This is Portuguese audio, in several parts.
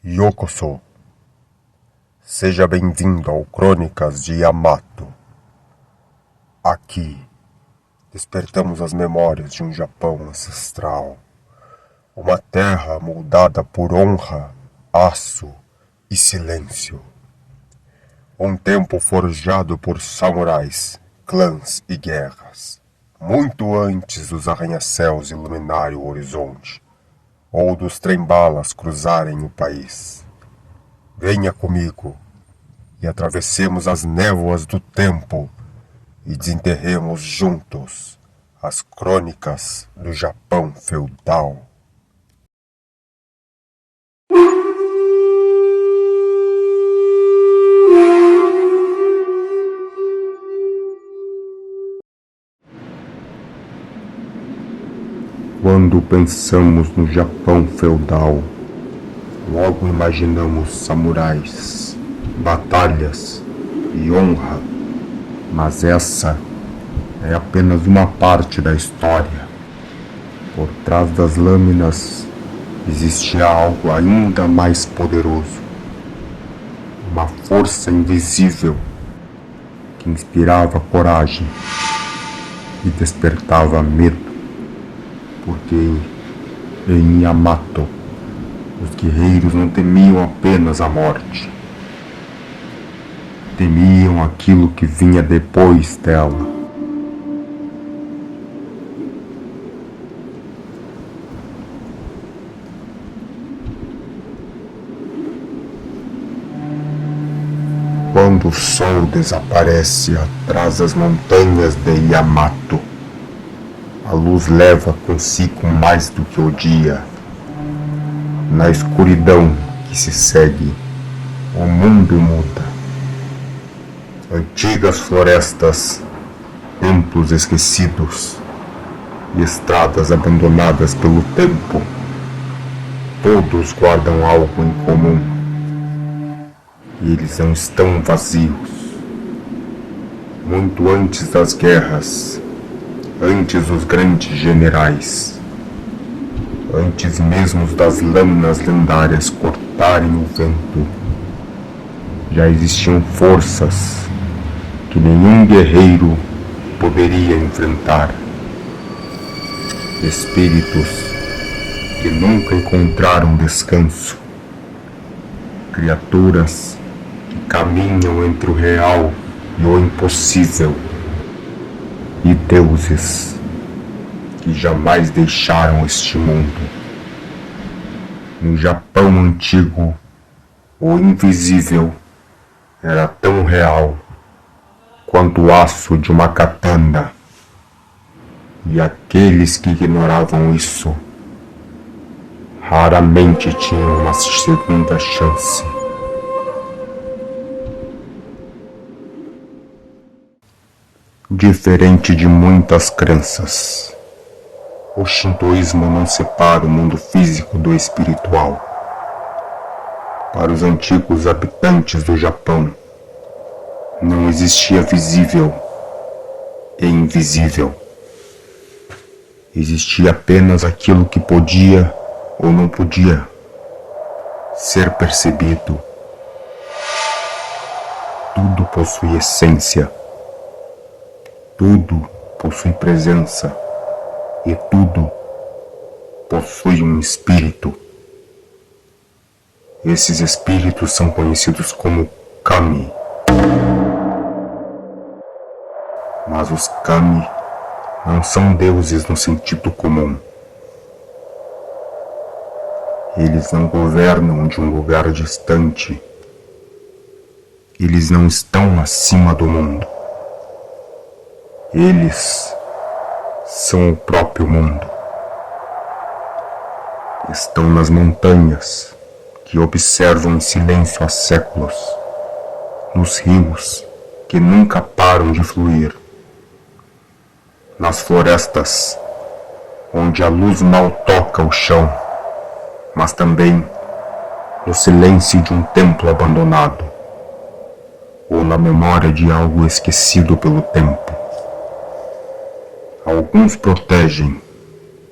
Yokoso. Seja bem-vindo ao Crônicas de Yamato. Aqui, despertamos as memórias de um Japão ancestral. Uma terra moldada por honra, aço e silêncio. Um tempo forjado por samurais, clãs e guerras. Muito antes dos arranha-céus iluminarem o horizonte, ou dos trem-balas cruzarem o país. Venha comigo e atravessemos as névoas do tempo e desenterremos juntos as crônicas do Japão feudal. Quando pensamos no Japão feudal, logo imaginamos samurais, batalhas e honra. Mas essa é apenas uma parte da história. Por trás das lâminas existia algo ainda mais poderoso. Uma força invisível que inspirava coragem e despertava medo. Porque em Yamato, os guerreiros não temiam apenas a morte. Temiam aquilo que vinha depois dela. Quando o sol desaparece atrás das montanhas de Yamato, a luz leva consigo mais do que o dia. Na escuridão que se segue, o mundo muda. Antigas florestas, templos esquecidos e estradas abandonadas pelo tempo, todos guardam algo em comum. E eles não estão vazios. Muito antes das guerras, antes dos grandes generais, antes mesmo das lâminas lendárias cortarem o vento, já existiam forças que nenhum guerreiro poderia enfrentar. Espíritos que nunca encontraram descanso. Criaturas que caminham entre o real e o impossível. E deuses que jamais deixaram este mundo. No Japão antigo, o invisível era tão real quanto o aço de uma katana. E aqueles que ignoravam isso raramente tinham uma segunda chance. Diferente de muitas crenças, o shintoísmo não separa o mundo físico do espiritual. Para os antigos habitantes do Japão, não existia visível e invisível. Existia apenas aquilo que podia ou não podia ser percebido. Tudo possui essência. Tudo possui presença e tudo possui um espírito. Esses espíritos são conhecidos como kami. Mas os kami não são deuses no sentido comum. Eles não governam de um lugar distante. Eles não estão acima do mundo. Eles são o próprio mundo. Estão nas montanhas que observam em silêncio há séculos, nos rios que nunca param de fluir, nas florestas onde a luz mal toca o chão, mas também no silêncio de um templo abandonado, ou na memória de algo esquecido pelo tempo. Alguns protegem,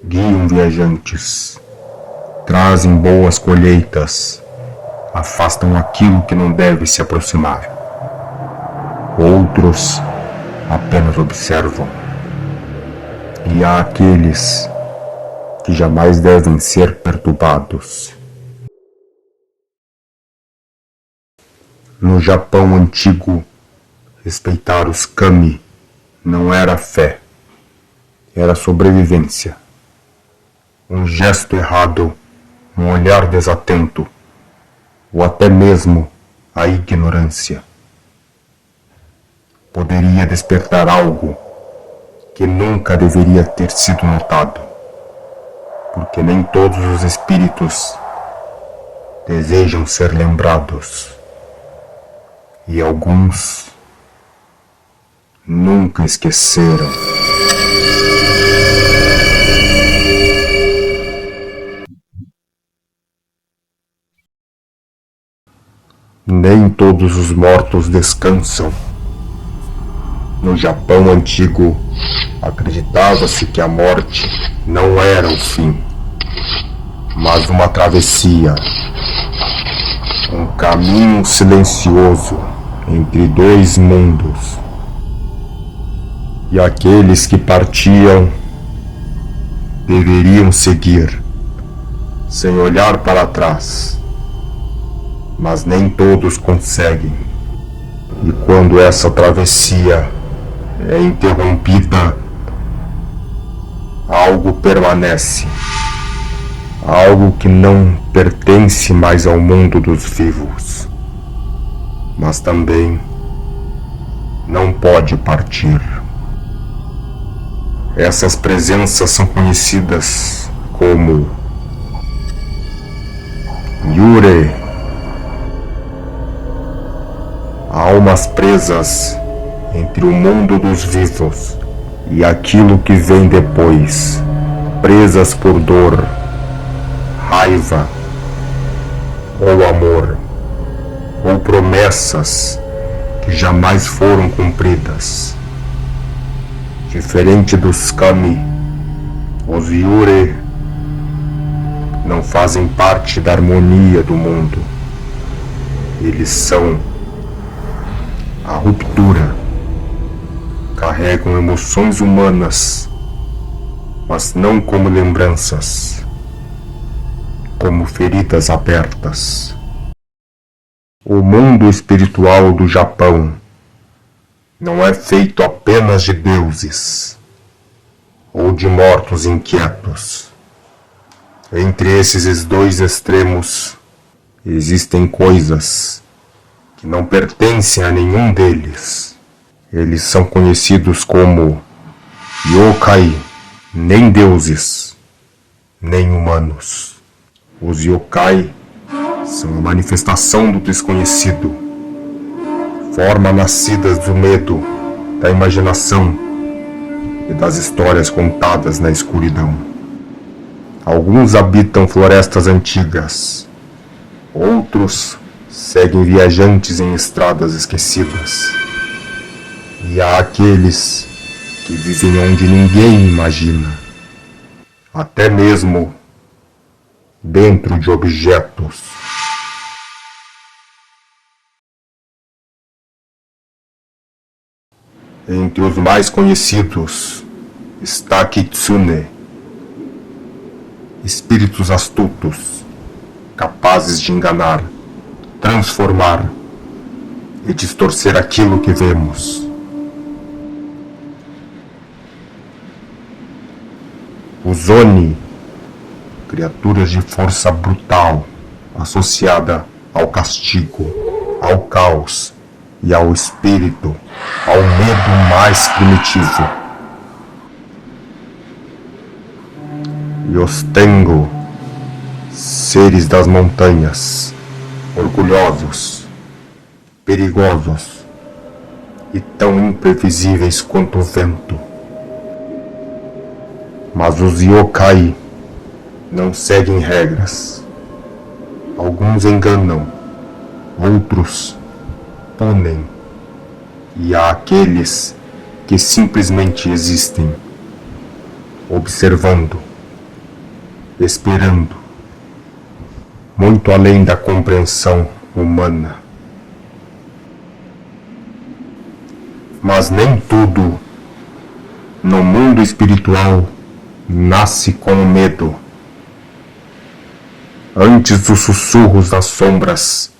guiam viajantes, trazem boas colheitas afastam aquilo que não deve se aproximar. Outros apenas observam. E há aqueles que jamais devem ser perturbados. No Japão antigo, respeitar os kami não era fé, era sobrevivência. Um gesto errado, um olhar desatento, ou até mesmo a ignorância poderia despertar algo que nunca deveria ter sido notado, porque nem todos os espíritos desejam ser lembrados, e alguns nunca esqueceram. Nem todos os mortos descansam. No Japão antigo, acreditava-se que a morte não era o fim, mas uma travessia, um caminho silencioso entre dois mundos. E aqueles que partiam deveriam seguir, sem olhar para trás. Mas nem todos conseguem. E quando essa travessia é interrompida, algo permanece. Algo que não pertence mais ao mundo dos vivos, mas também não pode partir. Essas presenças são conhecidas como Yurei, almas presas entre o mundo dos vivos e aquilo que vem depois, presas por dor, raiva ou amor, ou promessas que jamais foram cumpridas. Diferente dos kami, os yurei não fazem parte da harmonia do mundo. Eles são a ruptura. Carregam emoções humanas, mas não como lembranças, como feridas abertas. O mundo espiritual do Japão não é feito apenas de deuses ou de mortos inquietos. Entre esses dois extremos existem coisas que não pertencem a nenhum deles. Eles são conhecidos como yokai, nem deuses, nem humanos. Os yokai são a manifestação do desconhecido, forma nascidas do medo, da imaginação e das histórias contadas na escuridão. Alguns habitam florestas antigas, outros seguem viajantes em estradas esquecidas. E há aqueles que vivem onde ninguém imagina, até mesmo dentro de objetos. Entre os mais conhecidos está Kitsune, espíritos astutos, capazes de enganar, transformar e distorcer aquilo que vemos. Os Oni, criaturas de força brutal, associada ao castigo, ao caos e ao espírito, ao medo mais primitivo. E os Tengu, seres das montanhas, orgulhosos, perigosos e tão imprevisíveis quanto o vento. Mas os yokai não seguem regras. Alguns enganam, outros punem, e há aqueles que simplesmente existem, observando, esperando, muito além da compreensão humana. Mas nem tudo no mundo espiritual nasce com medo. Antes dos sussurros das sombras,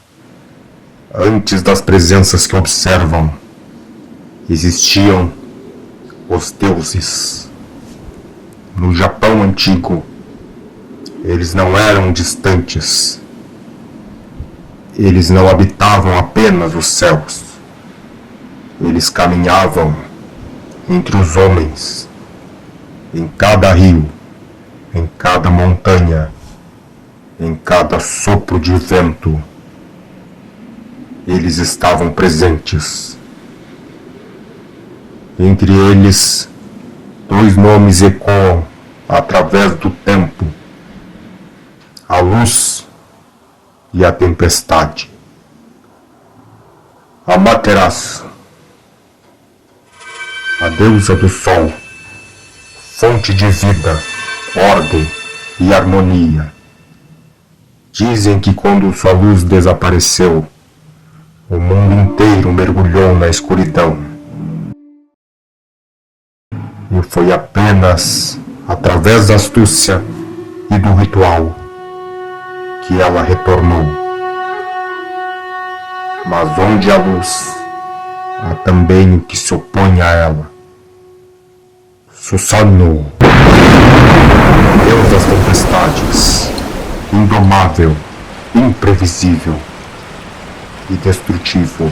antes das presenças que observam, existiam os deuses. No Japão antigo, eles não eram distantes. Eles não habitavam apenas os céus. Eles caminhavam entre os homens, em cada rio, em cada montanha, em cada sopro de vento. Eles estavam presentes. Entre eles, dois nomes ecoam através do tempo: a luz e a tempestade. Amaterasu, a deusa do sol, fonte de vida, ordem e harmonia. Dizem que quando sua luz desapareceu, o mundo inteiro mergulhou na escuridão. E foi apenas através da astúcia e do ritual que ela retornou. Mas onde há luz, há também o que se opõe a ela. Susanoo, deus das tempestades, indomável, imprevisível e destrutivo.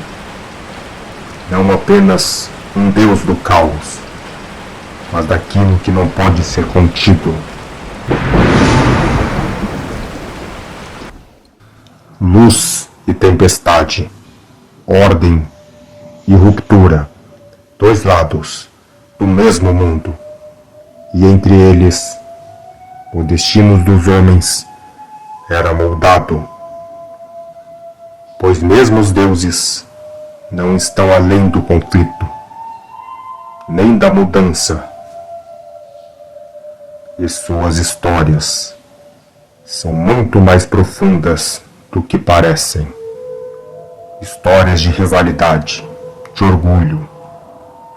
Não apenas um deus do caos, mas daquilo que não pode ser contido. Luz e tempestade, ordem e ruptura, dois lados do mesmo mundo, e entre eles o destino dos homens era moldado, pois mesmo os deuses não estão além do conflito, nem da mudança, e suas histórias são muito mais profundas do que parecem. Histórias de rivalidade, de orgulho,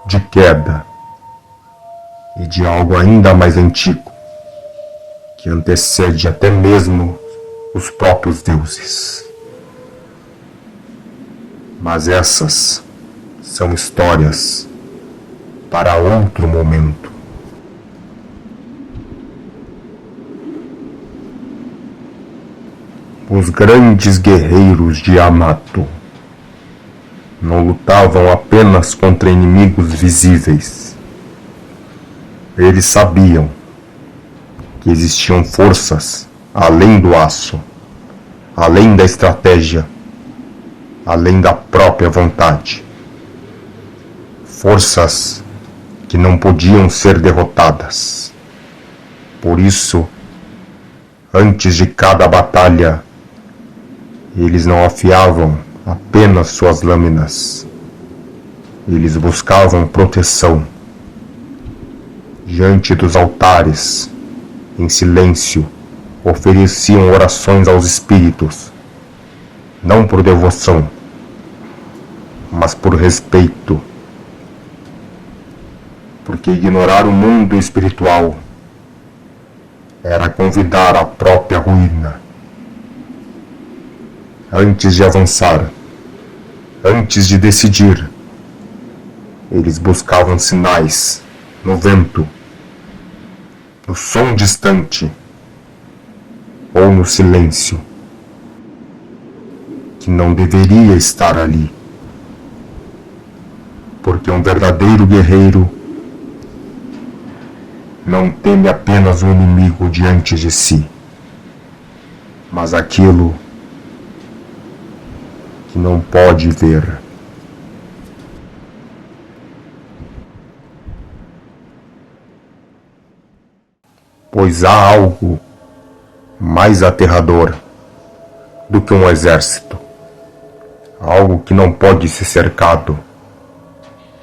de queda e de algo ainda mais antigo, que antecede até mesmo os próprios deuses. Mas essas são histórias para outro momento. Os grandes guerreiros de Yamato não lutavam apenas contra inimigos visíveis. Eles sabiam que existiam forças além do aço, além da estratégia, além da própria vontade. Forças que não podiam ser derrotadas. Por isso, antes de cada batalha, eles não afiavam apenas suas lâminas. Eles buscavam proteção. Diante dos altares, em silêncio, ofereciam orações aos espíritos, não por devoção, mas por respeito. Porque ignorar o mundo espiritual era convidar a própria ruína. Antes de avançar, antes de decidir, eles buscavam sinais no vento, no som distante ou no silêncio, que não deveria estar ali. Porque um verdadeiro guerreiro não teme apenas o inimigo diante de si, mas aquilo que não pode ver. Pois há algo mais aterrador do que um exército. Algo que não pode ser cercado,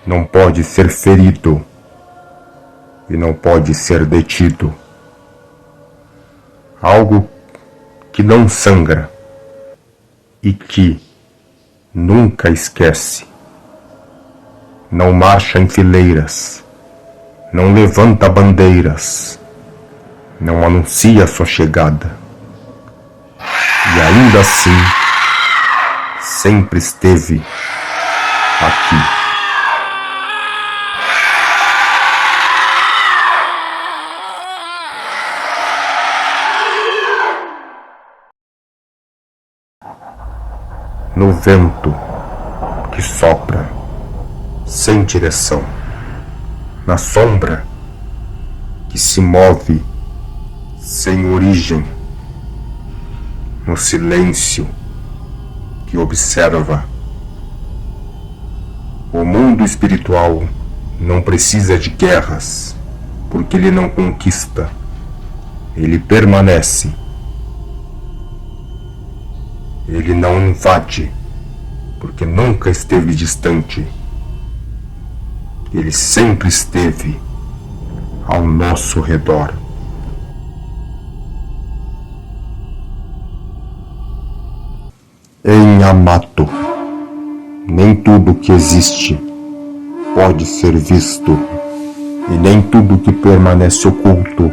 não pode ser ferido e não pode ser detido. Algo que não sangra e que nunca esquece. Não marcha em fileiras, não levanta bandeiras, não anuncia sua chegada. E ainda assim, sempre esteve aqui. No vento que sopra sem direção, na sombra que se move sem origem, no silêncio que observa. O mundo espiritual não precisa de guerras, porque ele não conquista, ele permanece. Ele não invade, porque nunca esteve distante. Ele sempre esteve ao nosso redor. Em Yamato, nem tudo que existe pode ser visto, e nem tudo que permanece oculto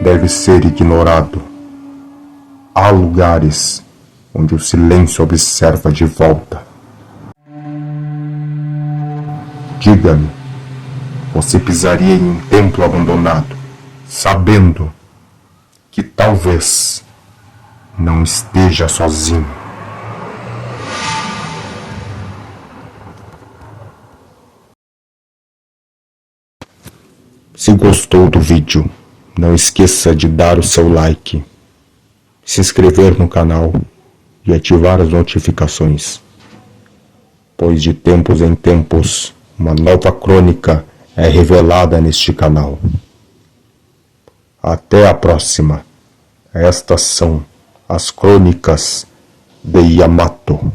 deve ser ignorado. Há lugares onde o silêncio observa de volta. Diga-me, você pisaria em um templo abandonado, sabendo que talvez não esteja sozinho? Se gostou do vídeo, não esqueça de dar o seu like, se inscrever no canal e ativar as notificações, pois de tempos em tempos uma nova crônica é revelada neste canal. Até a próxima. Estas são as crônicas de Yamato.